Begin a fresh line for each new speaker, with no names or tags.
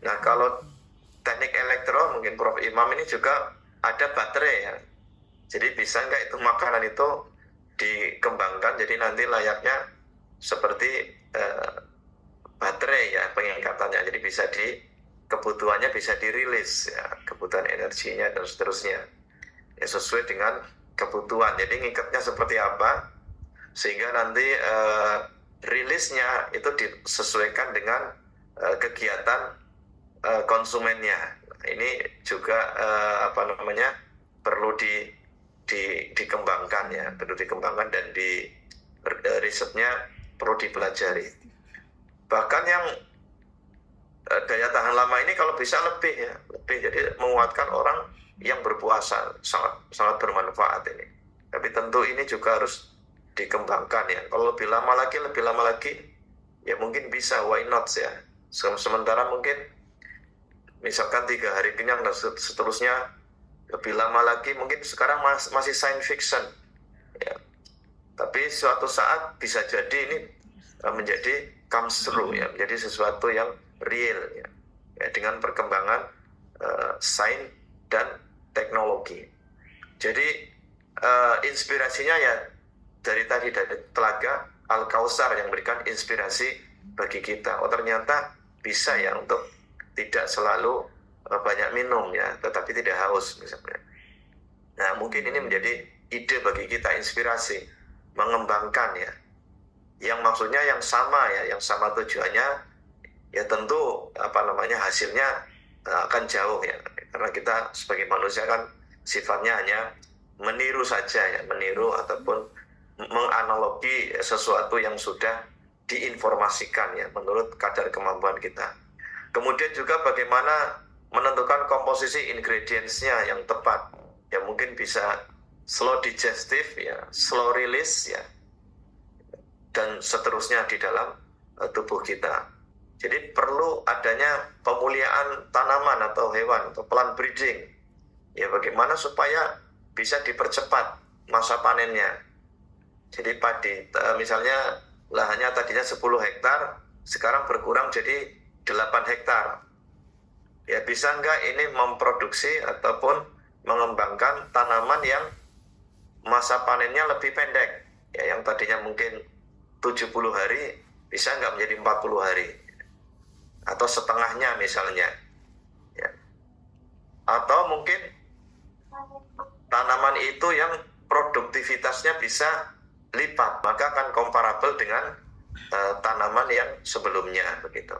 Nah, kalau teknik elektro mungkin Prof. Imam ini juga ada baterai ya. Jadi bisa nggak itu makanan itu dikembangkan jadi nanti layaknya seperti baterai ya pengikatannya. Jadi bisa kebutuhannya bisa dirilis ya, kebutuhan energinya dan seterusnya. Ya sesuai dengan kebutuhan. Jadi ngikatnya seperti apa sehingga nanti rilisnya itu disesuaikan dengan kegiatan konsumennya. Ini juga perlu dikembangkan ya, perlu dikembangkan dan risetnya perlu dipelajari. Bahkan yang daya tahan lama ini kalau bisa lebih jadi menguatkan orang yang berpuasa sangat bermanfaat ini. Tapi tentu ini juga harus dikembangkan ya. Kalau lebih lama lagi ya mungkin bisa, why not ya. Sementara mungkin misalkan 3 hari kenyang dan seterusnya lebih lama lagi, mungkin sekarang masih science fiction ya. Tapi suatu saat bisa jadi ini menjadi comes true ya, menjadi sesuatu yang real ya, dengan perkembangan sains dan teknologi. Jadi inspirasinya ya dari Telaga Al-Kausar yang memberikan inspirasi bagi kita. Oh ternyata bisa ya untuk tidak selalu banyak minum ya, tetapi tidak haus misalnya. Nah mungkin ini menjadi ide bagi kita, inspirasi mengembangkan ya, yang maksudnya yang sama tujuannya ya tentu hasilnya akan jauh ya, karena kita sebagai manusia kan sifatnya hanya meniru saja ya, meniru ataupun menganalogi sesuatu yang sudah diinformasikan ya menurut kadar kemampuan kita. Kemudian juga bagaimana menentukan komposisi ingredients-nya yang tepat ya, mungkin bisa slow digestive ya, slow release ya, dan seterusnya di dalam tubuh kita. Jadi perlu adanya pemuliaan tanaman atau hewan atau plant breeding ya, bagaimana supaya bisa dipercepat masa panennya. Jadi padi misalnya lahannya tadinya 10 hektar sekarang berkurang jadi 8 hektar ya, bisa nggak ini memproduksi ataupun mengembangkan tanaman yang masa panennya lebih pendek ya, yang tadinya mungkin 70 hari bisa nggak menjadi 40 hari atau setengahnya misalnya ya. Atau mungkin tanaman itu yang produktivitasnya bisa lipat, maka akan comparable dengan tanaman yang sebelumnya begitu.